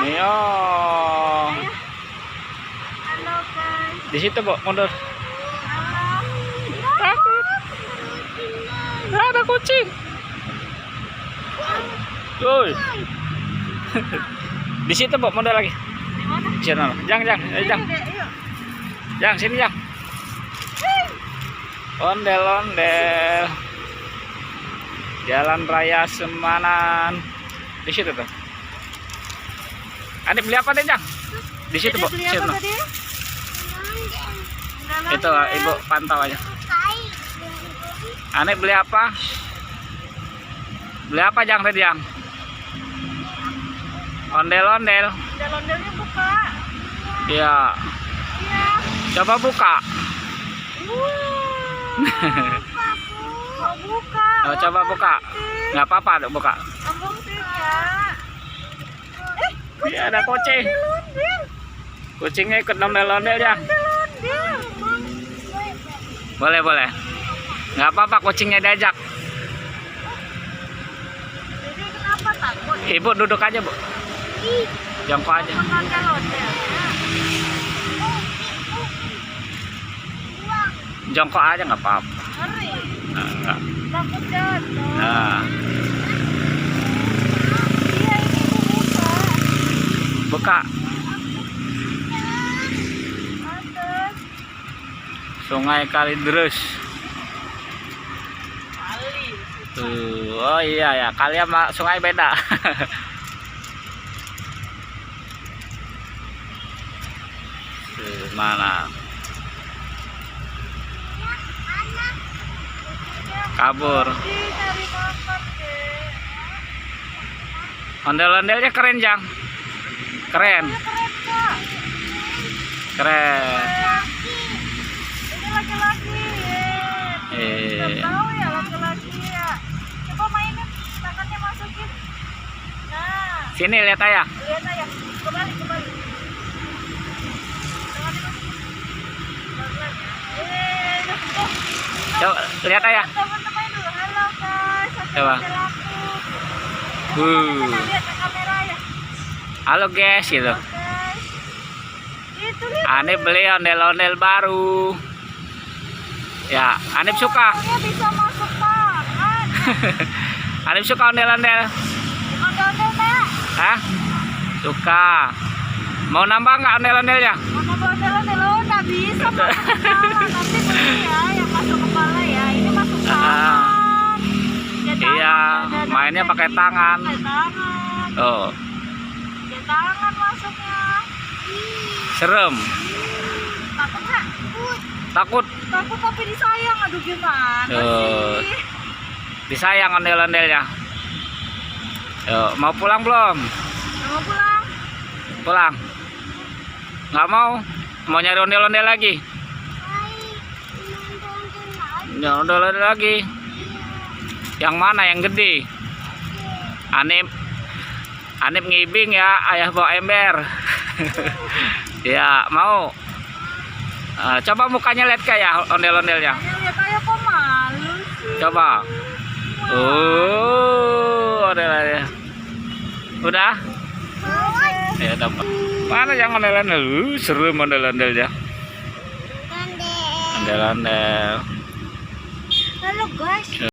Iya. Halo guys. Di situ, Bu, mundur. Halo. Takut. Ada kucing. Woi. Di situ, Bu, mundur lagi. Di mana? Jangan, jangan, jangan. Yuk. Jangan sini, Jang. Ondel-ondel. Jalan Raya Semanan. Di situ tuh. Adik beli apa deh, Jang? Di situ, Bu. Beli Situ. apa tadi? Itu, Ibu pantau aja. Adik beli apa? Beli apa, Jang, tadi, Jang? Ondel-ondel. Ondel-ondelnya buka. Iya. Iya. Coba buka. Mau buka. Oh, coba buka. Nggak apa-apa, Dok, buka. Abang tidak. Iya, ada kucing. Ondel-ondel. Kucingnya ikut ondel-ondel, Jang. Ondel-ondel. Boleh, boleh. Nggak apa-apa, kucingnya diajak. Jadi kenapa takut? Ibu duduk aja, Bu. Jongkok aja. Makan ondel. Jongkok aja nggak apa-apa. Ngeri. Nah, Takut jatuh. nah, Iya, ini buka. buka. Atas. Sungai Kalideres. Kali. Tuh, oh iya ya, kali sama sungai beda. Tuh, mana? Kabur. Cari makan, Dek. Ondel-ondelnya keren, Jang. Keren, Keren, Kak. keren. Ini laki-laki. Eh, Tahu ya laki-laki ya. Coba mainin, tangannya masukin. Nah, sini lihat ayah. lihat aja. Kembali, kembali. Tangannya masukin. Pelan-pelan ya. Coba lihat ayah. Teman-teman dulu. Halo guys. Coba. Lihat ke kamera ya. Halo guys, gitu. Guys. Itu lihat. Anip beli ondel-ondel baru. Ya, Anip suka. Dia bisa masuk makan. Anip suka ondel-ondel. Ondel-ondel, Nek. Hah? Suka. Mau nambah nggak ondel-ondelnya? Mana ondel-ondel lo nggak bisa masuk kepala. Nanti beli ya yang masuk kepala ya. Ini masuk tangan. Ya, tangan. Iya, Ada mainnya pakai ini, tangan. pakai tangan. Oh, Ya, tangan masuknya. serem. Takut nggak? Takut. Takut tapi disayang. Aduh gimana Tuh. sih? Disayang ondel-ondelnya. Yuk, mau pulang belum? Mau pulang? Pulang. Nggak mau? Mau nyari ondel-ondel lagi? Nyari ondel-ondel lagi. Yang mana? Yang gede? Anip ngibing ya, ayah bawa ember. Ya, mau. Coba mukanya lihat kayak ondel-ondelnya. Lihat aja kok malu sih. Coba. Ondel-ondel. Udah? Ya, dapat. Mana yang ondel-ondel? Seru ondel-ondelnya. Ondel-ondel. Halo guys.